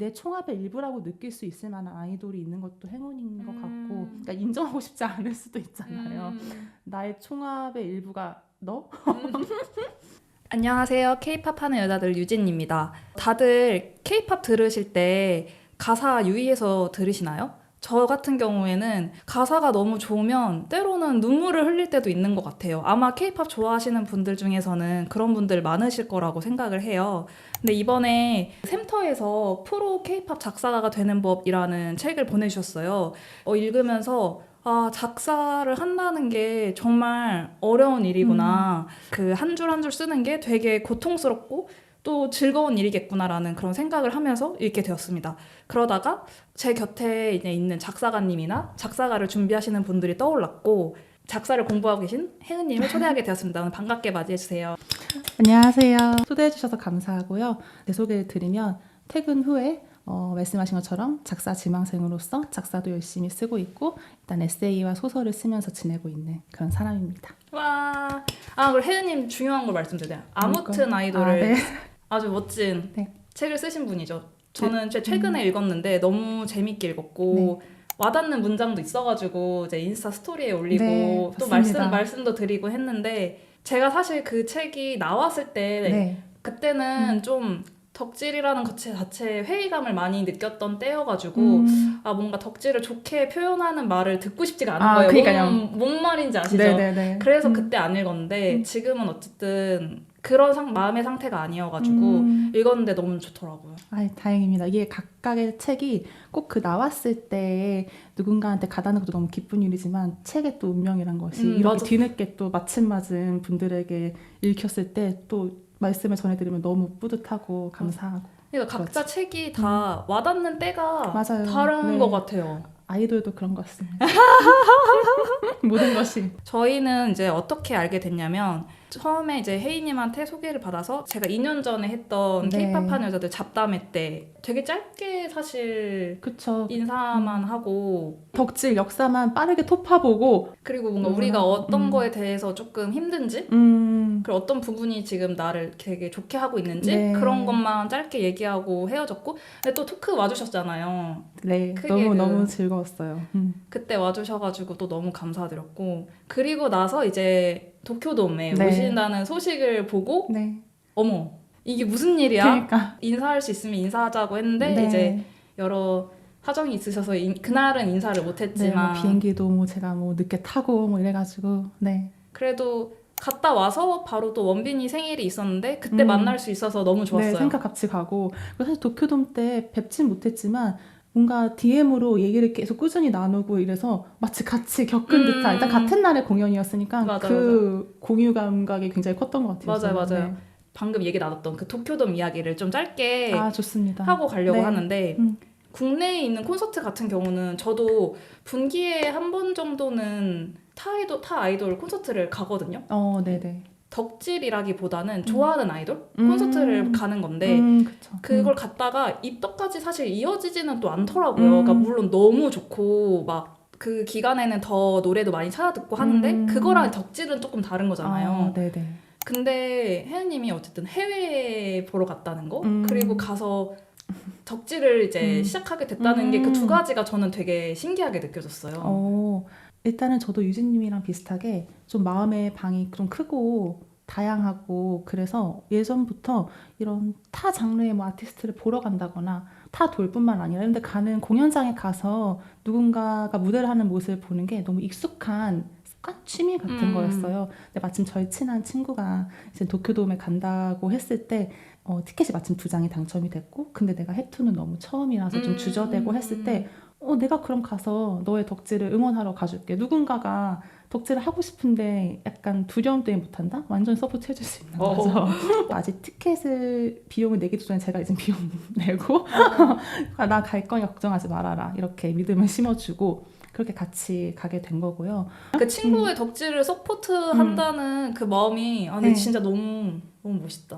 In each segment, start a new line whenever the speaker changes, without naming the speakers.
내 총합의 일부라고 느낄 수 있을 만한 아이돌이 있는 것도 행운인 것 같고, 그러니까 인정하고 싶지 않을 수도 있잖아요. 나의 총합의 일부가 너?
안녕하세요. K-팝 하는 여자들 유진입니다. 다들 K-팝 들으실 때 가사 유의해서 들으시나요? 저 같은 경우에는 가사가 너무 좋으면 때로는 눈물을 흘릴 때도 있는 것 같아요. 아마 K-팝 좋아하시는 분들 중에서는 그런 분들 많으실 거라고 생각을 해요. 근데 이번에 샘터에서 프로 K-팝 작사가가 되는 법이라는 책을 보내주셨어요. 읽으면서 작사를 한다는 게 정말 어려운 일이구나. 그 한 줄 한 줄 쓰는 게 되게 고통스럽고 또 즐거운 일이겠구나라는 그런 생각을 하면서 읽게 되었습니다. 그러다가 제 곁에 이제 있는 작사가님이나 작사가를 준비하시는 분들이 떠올랐고 작사를 공부하고 계신 혜은님을 초대하게 되었습니다. 오늘 반갑게 맞이해주세요.
안녕하세요. 초대해 주셔서 감사하고요. 내 소개를 드리면 퇴근 후에 말씀하신 것처럼 작사 지망생으로서 작사도 열심히 쓰고 있고 일단 에세이와 소설을 쓰면서 지내고 있는 그런 사람입니다.
와, 그리고 혜은님 중요한 걸 말씀드려요. 아무튼 아이돌을
네.
아주 멋진
네.
책을 쓰신 분이죠. 저는 최근에 읽었는데 너무 재밌게 읽었고 와닿는 문장도 있어가지고 이제 인스타 스토리에 올리고
네,
또
맞습니다.
말씀도 드리고 했는데 제가 사실 그 책이 나왔을 때 그때는 좀 덕질이라는 것 자체에 회의감을 많이 느꼈던 때여가지고 뭔가 덕질을 좋게 표현하는 말을 듣고 싶지가 않은 거예요.
그러니까요.
뭔 말인지 아시죠?
네네네.
그래서 그때 안 읽었는데 지금은 어쨌든 그런 마음의 상태가 아니어가지고 읽었는데 너무 좋더라고요.
다행입니다. 이게 각각의 책이 꼭 그 나왔을 때 누군가한테 가다는 것도 너무 기쁜 일이지만 책의 또 운명이란 것이 이렇게
맞아.
뒤늦게 또 마침 맞은 분들에게 읽혔을 때 또 말씀을 전해드리면 너무 뿌듯하고 감사하고.
그러니까 각자 책이 다 와닿는 때가
맞아요.
다른 것 같아요.
아이돌도 그런 것 같습니다. 모든 것이.
저희는 이제 어떻게 알게 됐냐면 처음에 이제 혜이님한테 소개를 받아서 제가 2년 전에 했던 K-팝 하는 여자들 잡담회 때 되게 짧게 사실
그쵸.
인사만 하고
덕질 역사만 빠르게 토파보고
그리고 뭔가 우리가 어떤 거에 대해서 조금 힘든지 그리고 어떤 부분이 지금 나를 되게 좋게 하고 있는지 그런 것만 짧게 얘기하고 헤어졌고 근데 또 토크 와주셨잖아요.
네, 너무 즐거웠어요.
그때 와주셔가지고 또 너무 감사드렸고 그리고 나서 이제 도쿄돔에 오신다는 소식을 보고 어머 이게 무슨 일이야?
그러니까.
인사할 수 있으면 인사하자고 했는데 이제 여러 사정이 있으셔서 그날은 인사를 못했지만
비행기도 제가 늦게 타고 이래가지고
그래도 갔다 와서 바로 또 원빈이 생일이 있었는데 그때 만날 수 있어서 너무 좋았어요.
생각 같이 가고 사실 도쿄돔 때 뵙진 못했지만 뭔가 DM으로 얘기를 계속 꾸준히 나누고 이래서 마치 같이 겪은 듯한 일단 같은 날의 공연이었으니까 맞아. 공유 감각이 굉장히 컸던 것 같아요.
맞아요. 방금 얘기 나눴던 그 도쿄돔 이야기를 좀 짧게
좋습니다.
하고 가려고 하는데 국내에 있는 콘서트 같은 경우는 저도 분기에 한 번 정도는 타 아이돌 콘서트를 가거든요.
네네.
덕질이라기보다는 좋아하는 아이돌 콘서트를 가는 건데 그걸 갔다가 입덕까지 사실 이어지지는 또 않더라고요. 그러니까 물론 너무 좋고 막 그 기간에는 더 노래도 많이 찾아 듣고 하는데 그거랑 덕질은 조금 다른 거잖아요.
네네.
근데 혜은님이 어쨌든 해외 보러 갔다는 거 그리고 가서 덕질을 이제 시작하게 됐다는 게 그 두 가지가 저는 되게 신기하게 느껴졌어요.
일단은 저도 유진님이랑 비슷하게 좀 마음의 방이 좀 크고 다양하고 그래서 예전부터 이런 타 장르의 아티스트를 보러 간다거나 타 돌뿐만 아니라 이런 데 가는 공연장에 가서 누군가가 무대를 하는 모습을 보는 게 너무 익숙한 습관? 취미 같은 거였어요. 근데 마침 저희 친한 친구가 이제 도쿄돔에 간다고 했을 때 티켓이 마침 2장이 당첨이 됐고 근데 내가 해투는 너무 처음이라서 좀 주저되고 했을 때 내가 그럼 가서 너의 덕질을 응원하러 가줄게. 누군가가 덕질을 하고 싶은데 약간 두려움 때문에 못한다? 완전 서포트 해줄 수 있는 거죠. 아직 티켓을 비용을 내기도 전에 제가 이제 비용 내고 나 갈 거니 걱정하지 말아라. 이렇게 믿음을 심어주고 그렇게 같이 가게 된 거고요.
그 친구의 덕질을 서포트한다는 그 마음이 근데 진짜 너무 멋있다.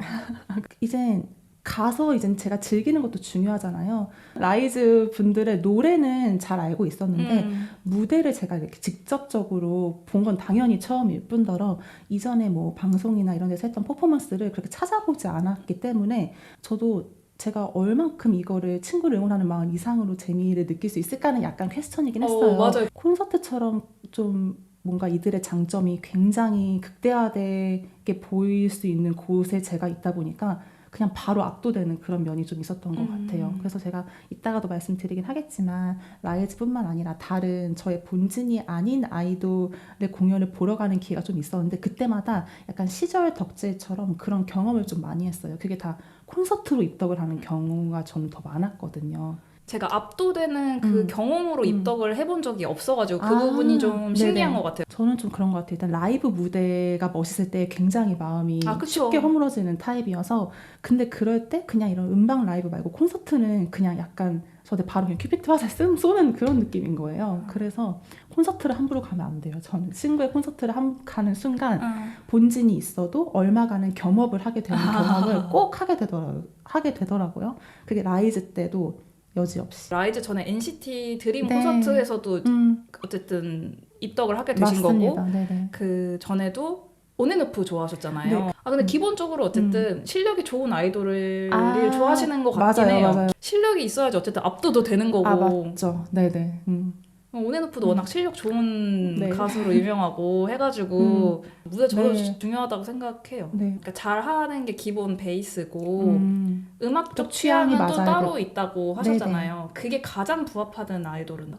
이젠 가서 이젠 제가 즐기는 것도 중요하잖아요. 라이즈 분들의 노래는 잘 알고 있었는데 무대를 제가 이렇게 직접적으로 본 건 당연히 처음일 뿐더러 이전에 방송이나 이런 데서 했던 퍼포먼스를 그렇게 찾아보지 않았기 때문에 저도 제가 얼만큼 이거를 친구를 응원하는 마음 이상으로 재미를 느낄 수 있을까는 약간 퀘스천이긴 했어요.
맞아요.
콘서트처럼 좀 뭔가 이들의 장점이 굉장히 극대화되게 보일 수 있는 곳에 제가 있다 보니까 그냥 바로 압도되는 그런 면이 좀 있었던 것 같아요. 그래서 제가 이따가도 말씀드리긴 하겠지만 라이즈뿐만 아니라 다른 저의 본진이 아닌 아이돌의 공연을 보러 가는 기회가 좀 있었는데 그때마다 약간 시절 덕질처럼 그런 경험을 좀 많이 했어요. 그게 다 콘서트로 입덕을 하는 경우가 좀 더 많았거든요.
제가 압도되는 그 경험으로 입덕을 해본 적이 없어가지고 그 부분이 좀 신기한
네네.
것 같아요.
저는 좀 그런 것 같아요. 일단 라이브 무대가 멋있을 때 굉장히 마음이
그쵸.
쉽게 허물어지는 타입이어서 근데 그럴 때 그냥 이런 음방 라이브 말고 콘서트는 그냥 약간 저한테 바로 그냥 큐피트 화살 쏘는 그런 느낌인 거예요. 그래서 콘서트를 함부로 가면 안 돼요. 저는 친구의 콘서트를 가는 순간 본진이 있어도 얼마간은 겸업을 하게 되는 경험을 꼭 하게 되더라고요. 그게 라이즈 때도 여지없이.
라이즈 전에 NCT 드림
네.
콘서트에서도 어쨌든 입덕을 하게 되신
맞습니다.
거고
네네.
그 전에도 온앤오프 좋아하셨잖아요.
네.
근데 기본적으로 어쨌든 실력이 좋은 아이돌을 좋아하시는 것 같긴
맞아요,
해요.
맞아요.
실력이 있어야지 어쨌든 압도도 되는 거고.
맞죠. 네네.
온앤오프도 워낙 실력 좋은
네.
가수로 유명하고 해가지고 무대 저도
네.
중요하다고 생각해요.
네.
그러니까 잘하는 게 기본 베이스고 음악적
취향이
취향은 또
맞아야
따로 있다고 하셨잖아요. 그게 가장 부합하는 아이돌은?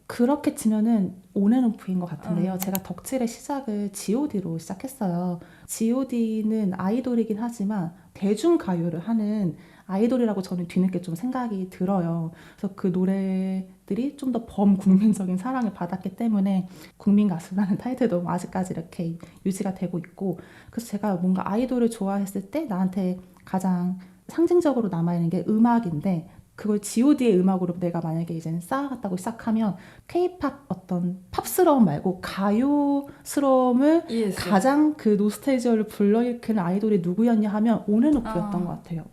그렇게 치면은 온앤오프인 것 같은데요. 제가 덕질의 시작을 G.O.D로 시작했어요. G.O.D는 아이돌이긴 하지만 대중가요를 하는 아이돌이라고 저는 뒤늦게 좀 생각이 들어요. 그래서 그 노래들이 좀 더 범국민적인 사랑을 받았기 때문에 국민 가수라는 타이틀도 아직까지 이렇게 유지가 되고 있고 그래서 제가 뭔가 아이돌을 좋아했을 때 나한테 가장 상징적으로 남아있는 게 음악인데 그걸 G.O.D의 음악으로 내가 만약에 이제 쌓아갔다고 시작하면 K-팝 어떤 팝스러움 말고 가요스러움을
이해했어요.
가장 그 노스텔지어를 불러일으키는 아이돌이 누구였냐 하면 온앤오프였던 것 같아요.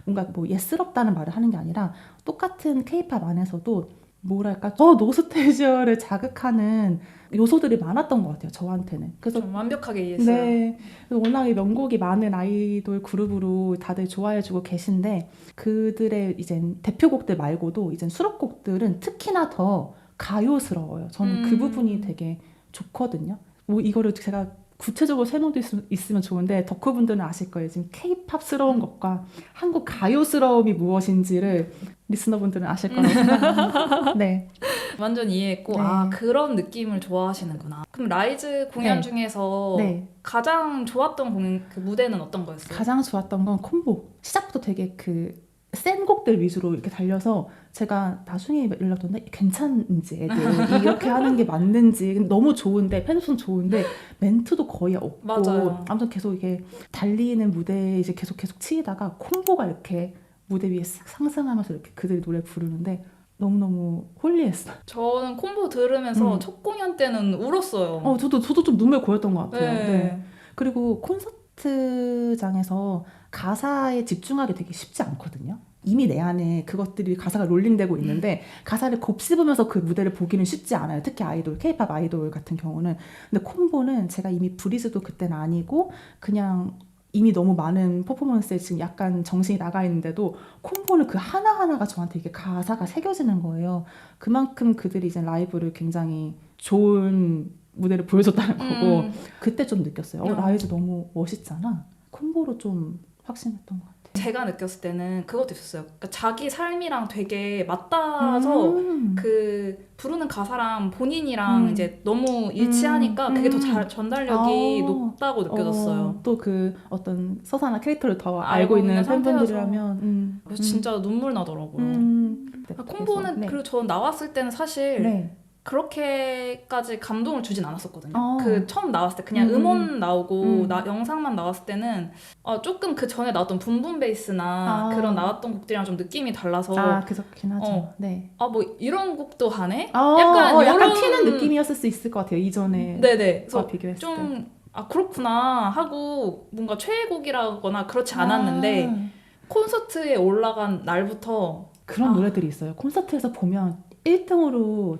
뭔가 뭐 예스럽다는 말을 하는 게 아니라 똑같은 K-팝 안에서도 뭐랄까 노스텔지어를 자극하는 요소들이 많았던 것 같아요. 저한테는. 그래서
좀 완벽하게 이해했어요.
네. 워낙에 명곡이 많은 아이돌 그룹으로 다들 좋아해주고 계신데 그들의 이제 대표곡들 말고도 이제 수록곡들은 특히나 더 가요스러워요. 저는 그 부분이 되게 좋거든요. 뭐 이거를 제가 구체적으로 설명드릴 수 있으면 좋은데 덕후분들은 아실 거예요. 지금 K-팝스러운 것과 한국 가요스러움이 무엇인지를 리스너분들은 아실 거라고 생각합니다. 네.
완전 이해했고
네.
그런 느낌을 좋아하시는구나. 그럼 라이즈 공연
네.
중에서
네.
가장 좋았던 공연 그 무대는 어떤 거였어요?
가장 좋았던 건 콤보. 시작부터 되게 센 곡들 위주로 이렇게 달려서 제가 나중에 연락줬는데 괜찮은지 애들 이렇게 하는 게 맞는지 너무 좋은데 팬송 좋은데 멘트도 거의 없고
맞아요.
아무튼 계속 이게 달리는 무대에 이제 계속 치이다가 콤보가 이렇게 무대 위에 싹 상승하면서 이렇게 그들이 노래 부르는데 너무너무 홀리했어요.
저는 콤보 들으면서 첫 공연 때는 울었어요.
저도 좀 눈물 고였던 것 같아요.
네.
네. 그리고 콘서트장에서 가사에 집중하기 되게 쉽지 않거든요. 이미 내 안에 그것들이 가사가 롤링되고 있는데 가사를 곱씹으면서 그 무대를 보기는 쉽지 않아요. 특히 아이돌, K-팝 아이돌 같은 경우는. 근데 콤보는 제가 이미 브리즈도 그때는 아니고 그냥 이미 너무 많은 퍼포먼스에 지금 약간 정신이 나가 있는데도 콤보는 그 하나하나가 저한테 이게 가사가 새겨지는 거예요. 그만큼 그들이 이제 라이브를 굉장히 좋은 무대를 보여줬다는 거고 그때 좀 느꼈어요. 라이즈 너무 멋있잖아. 콤보로 좀 확신했던 것 같아요.
제가 느꼈을 때는 그것도 있었어요. 그러니까 자기 삶이랑 되게 맞닿아서 그 부르는 가사랑 본인이랑 이제 너무 일치하니까 그게 더 잘 전달력이 높다고 느껴졌어요.
또 그 어떤 서사나 캐릭터를 더 알고 있는 팬분들이라면
그래서 진짜 눈물 나더라고요.
네,
콤보는
네.
그리고 전 나왔을 때는 사실
네.
그렇게까지 감동을 주진 않았었거든요.
그
처음 나왔을 때 그냥 음원 나오고 영상만 나왔을 때는 조금 그 전에 나왔던 붐붐 베이스나 그런 나왔던 곡들이랑 좀 느낌이 달라서
그렇긴 하죠. 네.
뭐 이런 곡도 하네?
약간 튀는 느낌이었을 수 있을 것 같아요. 이전에
네네.
그래서 비교했을
좀 그렇구나 하고 뭔가 최애곡이라거나 그렇지 않았는데 콘서트에 올라간 날부터
그런 노래들이 있어요. 콘서트에서 보면 1등으로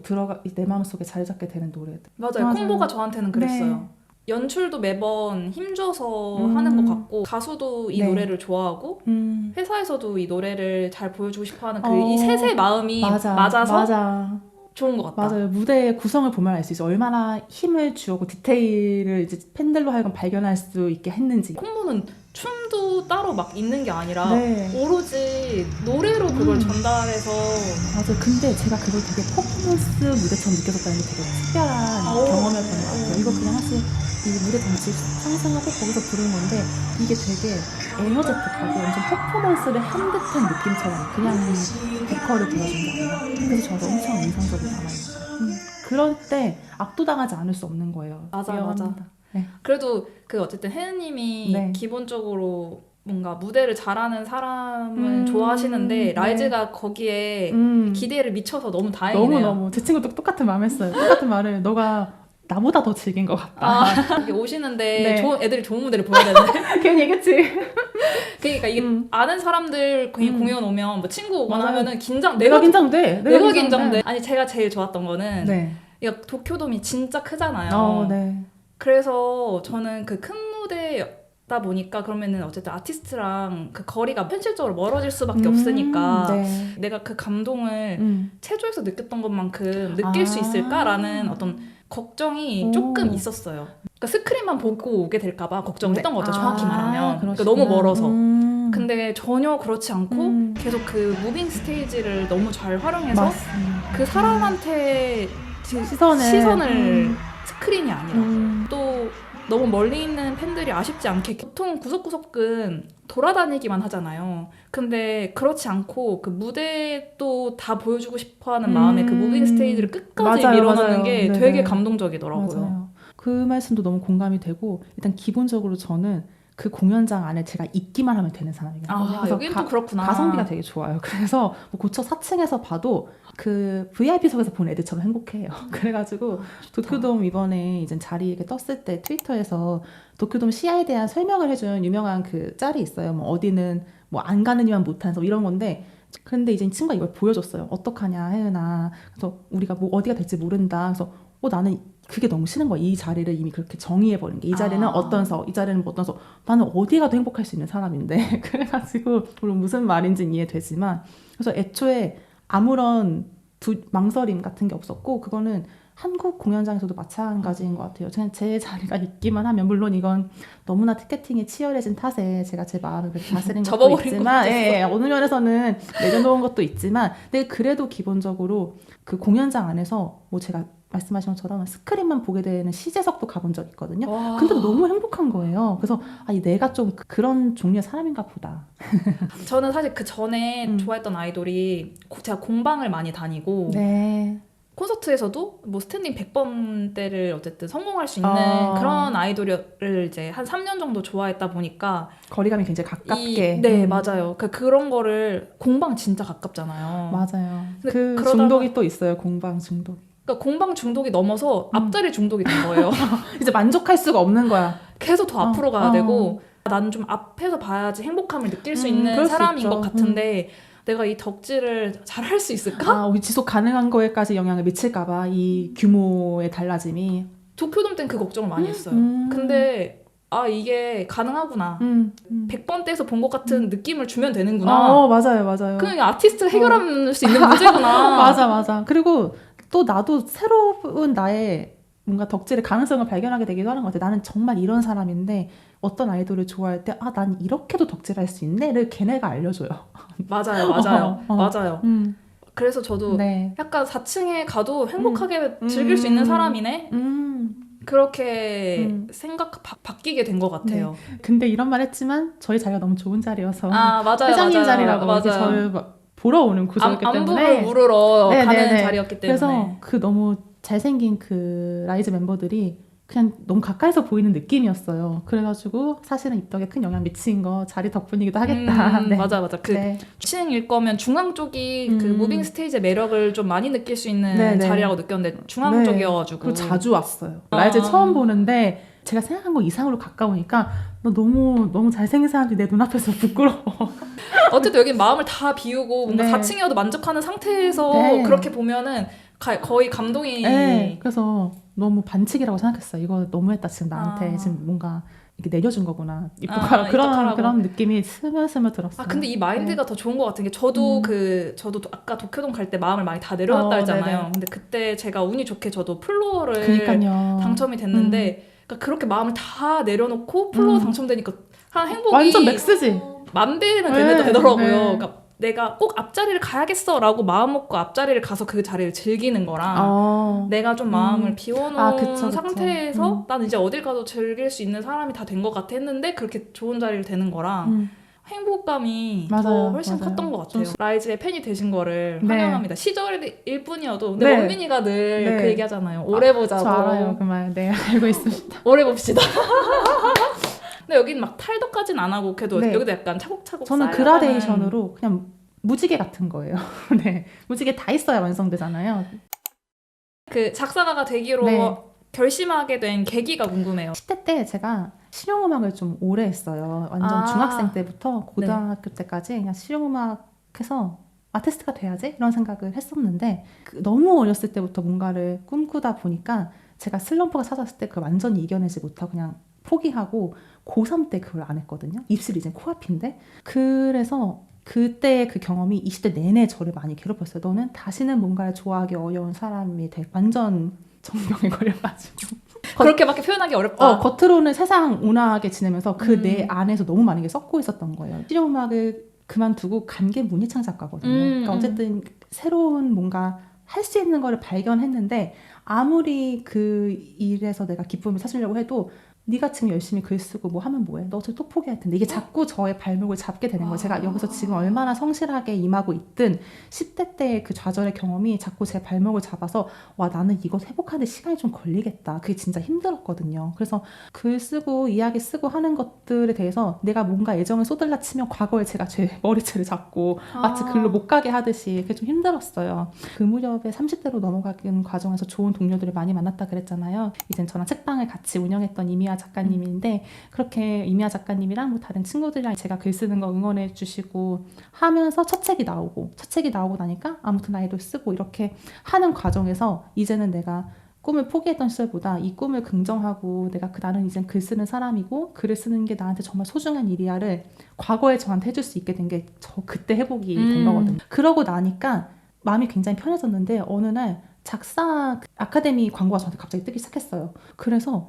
내 마음속에 자리 잡게 되는 노래들.
맞아요. 콤보가 저한테는 그랬어요. 연출도 매번 힘줘서 하는 것 같고 가수도 이
네.
노래를 좋아하고 회사에서도 이 노래를 잘 보여주고 싶어하는 그 이
어,
셋의 마음이 맞아서
맞아.
좋은 것 같다.
맞아요. 무대의 구성을 보면 알 수 있어. 얼마나 힘을 주고 디테일을 이제 팬들로 하여금 발견할 수 있게 했는지.
콩무는 춤도 따로 막 있는 게 아니라
네.
오로지 노래로 그걸 전달해서
맞아요. 근데 제가 그걸 되게 퍼포먼스 무대처럼 느껴졌다는 게 되게 특별한
오.
경험이었던 것 같아요. 이거 그냥 사실 이 무대 장치 상승하고 거기서 부르는 건데 이게 되게 에너제틱하고 완전 퍼포먼스를 한 듯한 느낌처럼 그냥 보컬을 보여준 게 아니라 그래서 저도 엄청 인상적으로 남아있어요. 그럴 때 압도당하지 않을 수 없는 거예요.
맞아,
위험합니다. 네.
그래도 그 어쨌든 혜은님이
네.
기본적으로 뭔가 무대를 잘하는 사람을 좋아하시는데
네.
라이즈가 거기에 기대를 미쳐서 너무 다행이네요.
너무 제 친구도 똑같은 마음 했어요. 똑같은 말을 너가 나보다 더 즐긴 것 같다.
이렇게 오시는데
네.
애들이 좋은 무대를 보여야 되는데
괜히 얘기했지.
그러니까 이게 아는 사람들 공연 오면 뭐 친구 오거나
맞아요.
하면은 긴장
내가 긴장돼.
내가 긴장돼. 아니 제가 제일 좋았던 거는
네.
이거 도쿄돔이 진짜 크잖아요.
네.
그래서 저는 그 큰 무대다 보니까 그러면은 어쨌든 아티스트랑 그 거리가 현실적으로 멀어질 수밖에 없으니까
네.
내가 그 감동을 체조에서 느꼈던 것만큼 느낄 수 있을까라는 어떤 걱정이 조금 있었어요. 그러니까 스크린만 보고 오게 될까봐 걱정했던 거죠. 정확히 말하면. 그러니까 너무 멀어서. 근데 전혀 그렇지 않고 계속 그 무빙 스테이지를 너무 잘 활용해서
맞습니다.
그 사람한테
시선을
스크린이 아니라 또 너무 멀리 있는 팬들이 아쉽지 않게 보통 구석구석은 돌아다니기만 하잖아요. 근데 그렇지 않고 그 무대도 다 보여주고 싶어하는 마음에 그 무빙 스테이지를 끝까지
맞아요,
밀어넣는
맞아요.
게
네네.
되게 감동적이더라고요.
맞아요. 그 말씀도 너무 공감이 되고 일단 기본적으로 저는 그 공연장 안에 제가 있기만 하면 되는 사람이거든요.
아,
그래서
여긴 또 그렇구나.
가성비가 되게 좋아요. 그래서 뭐 고쳐 4층에서 봐도 그 VIP석에서 본 애들처럼 행복해요. 그래가지고 도쿄돔 이번에 이제 자리에 떴을 때 트위터에서 도쿄돔 시야에 대한 설명을 해준 유명한 그 짤이 있어요. 뭐 어디는 뭐 안 가는 이만 못한 서 이런 건데 근데 이제 친구가 이걸 보여줬어요. 어떡하냐 혜은아. 그래서 우리가 뭐 어디가 될지 모른다. 그래서 나는 그게 너무 싫은 거야. 이 자리를 이미 그렇게 정의해버린 게. 이 자리는 어떤 석, 이 자리는 뭐 어떤 석. 나는 어디 가도 행복할 수 있는 사람인데. 그래가지고 물론 무슨 말인지는 이해되지만 그래서 애초에 아무런 망설임 같은 게 없었고 그거는 한국 공연장에서도 마찬가지인 것 같아요. 그냥 제 자리가 있기만 하면 물론 이건 너무나 티켓팅이 치열해진 탓에 제가 제 마음을 그렇게 다스린 것도 있지만 어느 면에서는 내려놓은 것도 있지만 근데 그래도 기본적으로 그 공연장 안에서 뭐 제가 말씀하신 것처럼 스크린만 보게 되는 시제석도 가본 적 있거든요.
와.
근데 너무 행복한 거예요. 그래서 내가 좀 그런 종류의 사람인가 보다.
저는 사실 그 전에 좋아했던 아이돌이 제가 공방을 많이 다니고
네.
콘서트에서도 뭐 스탠딩 100번대를 어쨌든 성공할 수 있는 그런 아이돌을 이제 한 3년 정도 좋아했다 보니까
거리감이 굉장히 가깝게.
네, 맞아요. 그런 거를 공방 진짜 가깝잖아요.
맞아요.
근데
그 중독이 또 있어요. 공방 중독.
그러니까 공방 중독이 넘어서 앞자리 중독이 된 거예요.
이제 만족할 수가 없는 거야.
계속 더 앞으로 가야 되고 나는 좀 앞에서 봐야지 행복함을 느낄 수 있는
그럴 수
사람인
있죠.
것 같은데 내가 이 덕질을 잘 할 수 있을까?
우리 지속 가능한 거에까지 영향을 미칠까봐 이 규모의 달라짐이.
도쿄돔 땐 그 걱정을 많이 했어요. 근데 이게 가능하구나. 100번대에서 본 것 같은 느낌을 주면 되는구나.
맞아요.
그냥 아티스트가 해결할 수 있는 문제구나.
맞아. 그리고 또 나도 새로운 나의 뭔가 덕질의 가능성을 발견하게 되기도 하는 것 같아. 나는 정말 이런 사람인데 어떤 아이돌을 좋아할 때 난 이렇게도 덕질할 수 있네를 걔네가 알려줘요.
맞아요. 그래서 저도
네.
약간 4층에 가도 행복하게 즐길 수 있는 사람이네. 그렇게 바뀌게 된 것 같아요.
네. 근데 이런 말 했지만 저희 자리가 너무 좋은 자리여서
맞아요.
회장님 자리라고 이렇게 저를 보러 오는 구조였기 때문에
안부를 물으러
네,
가는 자리였기 때문에
그래서 그 너무 잘생긴 그 라이즈 멤버들이 그냥 너무 가까이서 보이는 느낌이었어요. 그래가지고 사실은 입덕에 큰 영향 미친 거 자리 덕분이기도 하겠다. 네.
맞아. 층일 거면 중앙 쪽이 그 무빙 스테이지의 매력을 좀 많이 느낄 수 있는 자리라고 느꼈는데 중앙 쪽이어가지고
그리고 자주 왔어요. 라이즈 처음 보는데 제가 생각한 거 이상으로 가까우니까 너무 잘생긴 사람들이 내 눈앞에서 부끄러워.
어쨌든 여기 마음을 다 비우고 뭔가 4층이어도 만족하는 상태에서 그렇게 보면은 거의 감동이.
그래서 너무 반칙이라고 생각했어요. 이거 너무했다. 지금 나한테 지금 뭔가 이렇게 내려준 거구나. 그런 느낌이 스며스며 들었어요.
근데 이 마인드가 더 좋은 것 같은 게 저도 저도 아까 도쿄동 갈 때 마음을 많이 다 내려놨다 했잖아요.
네네.
근데 그때 제가 운이 좋게 저도 플로어를
그러니까요.
당첨이 됐는데 그러니까 그렇게 마음을 다 내려놓고 플로어 당첨되니까 한 행복이
완전 맥스지.
만 배는
네,
되더라고요.
네.
그러니까 내가 꼭 앞자리를 가야겠어라고 마음 먹고 앞자리를 가서 그 자리를 즐기는 거랑 내가 좀 마음을 비워놓은
그쵸.
상태에서 난 이제 어딜 가도 즐길 수 있는 사람이 다 된 것 같아 했는데 그렇게 좋은 자리를 되는 거랑 행복감이 더 훨씬 컸던 것 같아요. 라이즈의 팬이 되신 거를 환영합니다. 시절일 뿐이어도 근데 원민이가 늘 그 얘기 하잖아요. 오래 보자고.
저 알아요. 그 말. 네, 알고 있습니다.
오래 봅시다. 근데 여긴 막 탈덕까지는 안 하고 그래도 여기도 약간 차곡차곡
저는 그라데이션으로 그냥 무지개 같은 거예요. 네, 무지개 다 있어야 완성되잖아요.
그 작사가가 되기로 결심하게 된 계기가 궁금해요.
10대 때 제가 실용음악을 좀 오래 했어요. 완전 중학생 때부터 고등학교 때까지 그냥 실용음악해서 아티스트가 돼야지 이런 생각을 했었는데 너무 어렸을 때부터 뭔가를 꿈꾸다 보니까 제가 슬럼프가 찾았을 때 그걸 완전히 이겨내지 못하고 그냥 포기하고 고3 때 그걸 안 했거든요. 입술이 이제 코앞인데. 그래서 그때의 그 경험이 20대 내내 저를 많이 괴롭혔어요. 너는 다시는 뭔가를 좋아하기 어려운 사람이 될 완전 정병에 걸려가지고
그렇게밖에 표현하기 어렵다.
겉으로는 세상 온화하게 지내면서 그 내 안에서 너무 많은 게 썩고 있었던 거예요. 실용음악을 그만두고 간 게 문희창 작가거든요. 그러니까 어쨌든 새로운 뭔가 할 수 있는 거를 발견했는데 아무리 그 일에서 내가 기쁨을 찾으려고 해도 네가 지금 열심히 글 쓰고 뭐 하면 뭐해? 너 어차피 또 포기할 텐데. 이게 자꾸 저의 발목을 잡게 되는 거예요. 제가 여기서 지금 얼마나 성실하게 임하고 있든 10대 때의 그 좌절의 경험이 자꾸 제 발목을 잡아서 와 나는 이거 회복하는데 시간이 좀 걸리겠다. 그게 진짜 힘들었거든요. 그래서 글 쓰고 이야기 쓰고 하는 것들에 대해서 내가 뭔가 애정을 쏟을라 치면 과거에 제가 제 머리채를 잡고 마치 글로 못 가게 하듯이 그게 좀 힘들었어요. 그 무렵에 30대로 넘어가는 과정에서 좋은 동료들을 많이 만났다 그랬잖아요. 이젠 저랑 책방을 같이 운영했던 이미아 작가님인데 그렇게 이미아 작가님이랑 뭐 다른 친구들이랑 제가 글 쓰는 거 응원해 주시고 하면서 첫 책이 나오고 나니까 아무튼 아이도 쓰고 이렇게 하는 과정에서 이제는 내가 꿈을 포기했던 시절보다 이 꿈을 긍정하고 내가 나는 이젠 글 쓰는 사람이고 글을 쓰는 게 나한테 정말 소중한 일이야를 과거에 저한테 해줄 수 있게 된 게 저 그때 회복이 된 거거든요. 그러고 나니까 마음이 굉장히 편해졌는데 어느 날 작사 아카데미 광고가 저한테 갑자기 뜨기 시작했어요. 그래서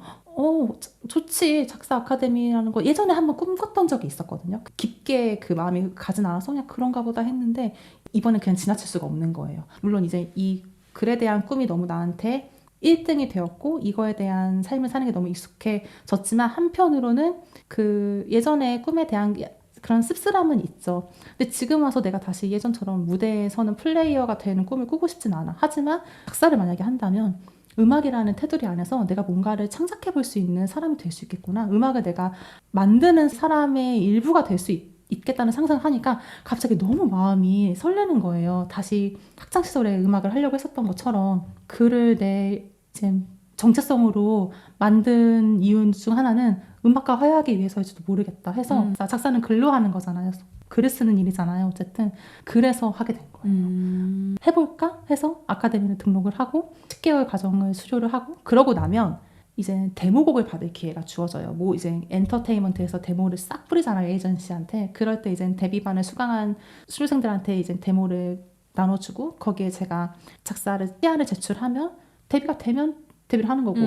좋지. 작사 아카데미라는 거 예전에 한번 꿈꿨던 적이 있었거든요. 깊게 그 마음이 가진 않아서 그냥 그런가 보다 했는데 이번엔 그냥 지나칠 수가 없는 거예요. 물론 이제 이 글에 대한 꿈이 너무 나한테 1등이 되었고 이거에 대한 삶을 사는 게 너무 익숙해졌지만 한편으로는 그 예전에 꿈에 대한 그런 씁쓸함은 있죠. 근데 지금 와서 내가 다시 예전처럼 무대에 서는 플레이어가 되는 꿈을 꾸고 싶진 않아. 하지만 작사를 만약에 한다면 음악이라는 테두리 안에서 내가 뭔가를 창작해 볼 수 있는 사람이 될 수 있겠구나. 음악을 내가 만드는 사람의 일부가 될 수 있겠다는 상상을 하니까 갑자기 너무 마음이 설레는 거예요. 다시 학창시절에 음악을 하려고 했었던 것처럼 글을 내 이제 정체성으로 만든 이유 중 하나는 음악과 화해하기 위해서일지도 모르겠다 해서 작사는 글로 하는 거잖아요. 글을 쓰는 일이잖아요. 어쨌든 그래서 하게 된 거예요. 해볼까 해서 아카데미를 등록을 하고 10개월 과정을 수료를 하고 그러고 나면 이제 데모곡을 받을 기회가 주어져요. 뭐 이제 엔터테인먼트에서 데모를 싹 뿌리잖아요. 에이전시한테. 그럴 때 이제 데뷔반을 수강한 수료생들한테 이제 데모를 나눠주고 거기에 제가 작사를 시안을 제출하면 데뷔가 되면 데뷔를 하는 거고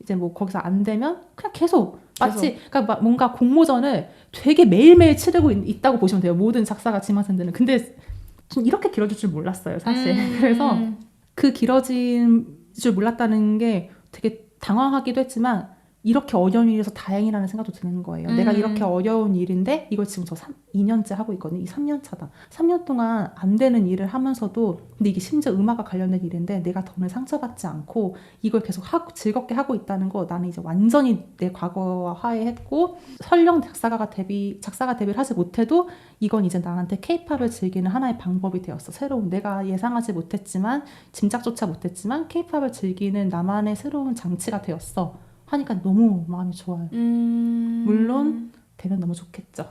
이제 뭐 거기서 안 되면 그냥 계속 마치 그러니까 뭔가 공모전을 되게 매일매일 치르고 있다고 보시면 돼요. 모든 작사가 지망생들은. 근데 좀 이렇게 길어질 줄 몰랐어요, 사실. 그래서 그 길어진 줄 몰랐다는 게 되게 당황하기도 했지만 이렇게 어려운 일이라서 다행이라는 생각도 드는 거예요. 내가 이렇게 어려운 일인데 이걸 지금 저 2년째 하고 있거든요. 이 3년 차다. 3년 동안 안 되는 일을 하면서도 근데 이게 심지어 음악과 관련된 일인데 내가 더는 상처받지 않고 이걸 계속 하고 즐겁게 하고 있다는 거 나는 이제 완전히 내 과거와 화해했고 설령 작사가 데뷔를 하지 못해도 이건 이제 나한테 케이팝을 즐기는 하나의 방법이 되었어. 새로운 내가 예상하지 못했지만 짐작조차 못했지만 케이팝을 즐기는 나만의 새로운 장치가 되었어. 하니까 너무 마음이 좋아요. 물론 되면 너무 좋겠죠.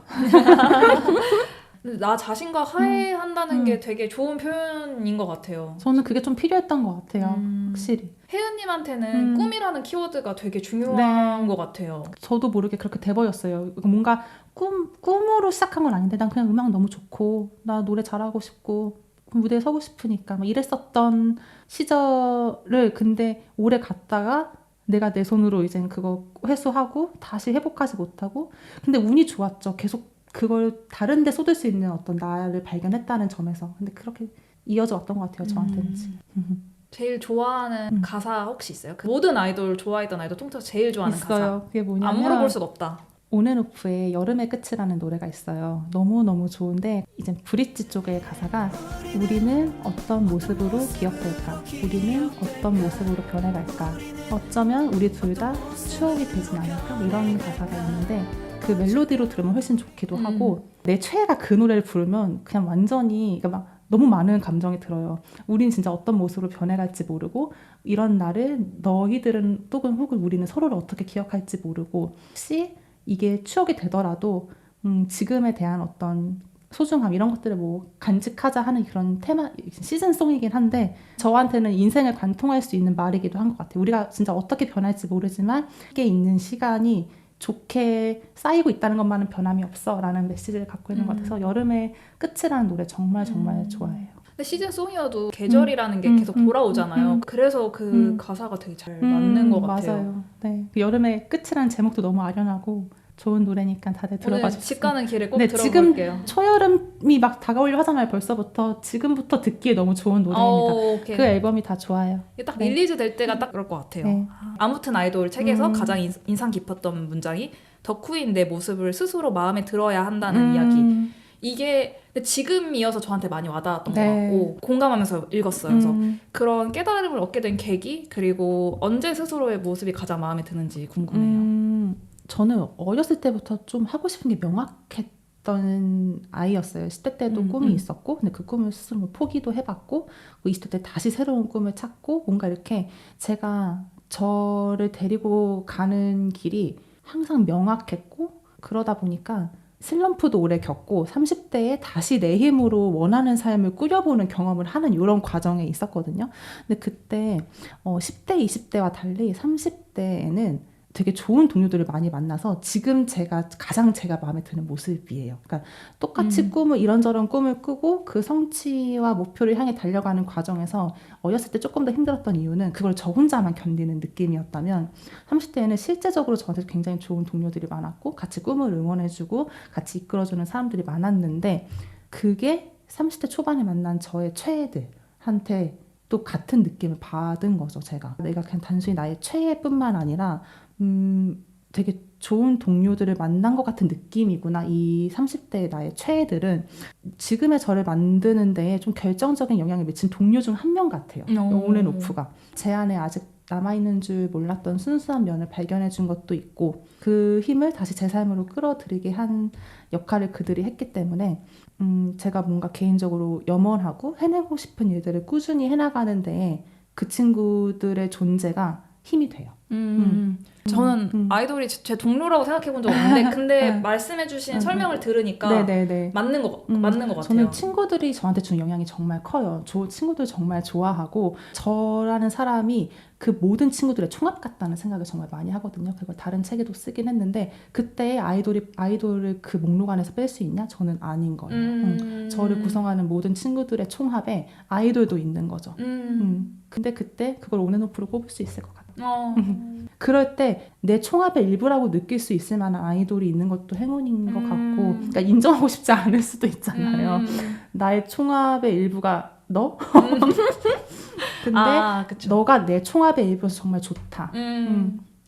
근데 나 자신과 화해한다는
음.
게 되게 좋은 표현인 것 같아요.
저는 그게 좀 필요했던 것 같아요. 확실히.
혜은님한테는
음.
꿈이라는 키워드가 되게 중요한
네.
것 같아요.
저도 모르게 그렇게 돼버렸어요. 뭔가 꿈으로 시작한 건 아닌데 난 그냥 음악 너무 좋고 나 노래 잘하고 싶고 무대에 서고 싶으니까 막 이랬었던 시절을 근데 오래 갔다가 내가 내 손으로 이제 그거 회수하고 다시 회복하지 못하고 근데 운이 좋았죠. 계속 그걸 다른 데 쏟을 수 있는 어떤 나를 발견했다는 점에서 근데 그렇게 이어져 왔던 것 같아요. 저한테는.
제일 좋아하는
음.
가사 혹시 있어요? 그 모든 아이돌 좋아했던 아이돌 통틀어서 제일 좋아하는 가사.
있어요. 그게 뭐냐면
안 물어볼 수가 없다.
온앤오프의 여름의 끝이라는 노래가 있어요. 너무너무 좋은데 이제 브릿지 쪽의 가사가 우리는 어떤 모습으로 기억될까? 우리는 어떤 모습으로 변해갈까? 어쩌면 우리 둘 다 추억이 되진 않을까? 이런 가사가 있는데 그 멜로디로 들으면 훨씬 좋기도 하고 내 최애가 그 노래를 부르면 그냥 완전히 그러니까 막 너무 많은 감정이 들어요. 우린 진짜 어떤 모습으로 변해갈지 모르고 이런 나를 너희들은 혹은 우리는 서로를 어떻게 기억할지 모르고 혹시 이게 추억이 되더라도 지금에 대한 어떤 소중함 이런 것들을 뭐 간직하자 하는 그런 테마 시즌송이긴 한데 저한테는 인생을 관통할 수 있는 말이기도 한 것 같아요. 우리가 진짜 어떻게 변할지 모르지만 함께 있는 시간이 좋게 쌓이고 있다는 것만은 변함이 없어 라는 메시지를 갖고 있는 것 같아서 여름의 끝이라는 노래 정말 좋아해요.
근데 시즌송이어도 계절이라는 게 계속 돌아오잖아요. 그래서 그 가사가 되게 잘 맞는 것 같아요.
맞아요. 네. 그 여름의 끝이라는 제목도 너무 아련하고 좋은 노래니까 다들
오늘
들어봐
집
주세요.
가는 길에 꼭
네,
들어볼게요.
초여름이 막 다가오려 하잖아요. 벌써부터 지금부터 듣기에 너무 좋은 노래입니다.
오케이.
그 앨범이 다 좋아요.
이게 딱
네.
릴리즈 될 때가 딱 그럴 것 같아요.
네.
아무튼 아이돌 책에서 가장 인상 깊었던 문장이 덕후인 내 모습을 스스로 마음에 들어야 한다는 이야기. 이게 지금이어서 저한테 많이 와닿았던 것 같고 공감하면서 읽었어요. 그래서 그런 깨달음을 얻게 된 계기 그리고 언제 스스로의 모습이 가장 마음에 드는지 궁금해요.
저는 어렸을 때부터 좀 하고 싶은 게 명확했던 아이였어요. 10대 때도 꿈이 있었고 근데 그 꿈을 스스로 포기도 해봤고 20대 때 다시 새로운 꿈을 찾고 뭔가 이렇게 제가 저를 데리고 가는 길이 항상 명확했고 그러다 보니까 슬럼프도 오래 겪고 30대에 다시 내 힘으로 원하는 삶을 꾸려보는 경험을 하는 이런 과정에 있었거든요. 근데 그때 10대, 20대와 달리 30대에는 되게 좋은 동료들을 많이 만나서 지금 가장 제가 마음에 드는 모습이에요. 그러니까 똑같이 이런저런 꿈을 꾸고 그 성취와 목표를 향해 달려가는 과정에서 어렸을 때 조금 더 힘들었던 이유는 그걸 저 혼자만 견디는 느낌이었다면 30대에는 실제적으로 저한테 굉장히 좋은 동료들이 많았고 같이 꿈을 응원해주고 같이 이끌어주는 사람들이 많았는데 그게 30대 초반에 만난 저의 최애들한테 또 같은 느낌을 받은 거죠. 내가 그냥 단순히 나의 최애뿐만 아니라 되게 좋은 동료들을 만난 것 같은 느낌이구나. 이 30대의 나의 최애들은 지금의 저를 만드는 데에 좀 결정적인 영향을 미친 동료 중 한 명 같아요. 온앤오프가. 제 안에 아직 남아있는 줄 몰랐던 순수한 면을 발견해 준 것도 있고 그 힘을 다시 제 삶으로 끌어들이게 한 역할을 그들이 했기 때문에 제가 뭔가 개인적으로 염원하고 해내고 싶은 일들을 꾸준히 해나가는 데에 그 친구들의 존재가 힘이 돼요.
저는 아이돌이 제 동료라고 생각해 본 적 없는데 근데 말씀해주신 설명을 들으니까
네네네.
맞는 것 같아요.
저는 친구들이 저한테 준 영향이 정말 커요. 친구들 정말 좋아하고 저라는 사람이 그 모든 친구들의 총합 같다는 생각을 정말 많이 하거든요. 그걸 다른 책에도 쓰긴 했는데 그때 아이돌을 그 목록 안에서 뺄 수 있냐? 저는 아닌 거예요. 저를 구성하는 모든 친구들의 총합에 아이돌도 있는 거죠. 근데 그때 그걸 온앤오프로 꼽을 수 있을 것 같아요. 그럴 때 내 총합의 일부라고 느낄 수 있을 만한 아이돌이 있는 것도 행운인 것 같고 그러니까 인정하고 싶지 않을 수도 있잖아요. 나의 총합의 일부가 너? 근데
그쵸.
너가 내 총합의 일부여서 정말 좋다.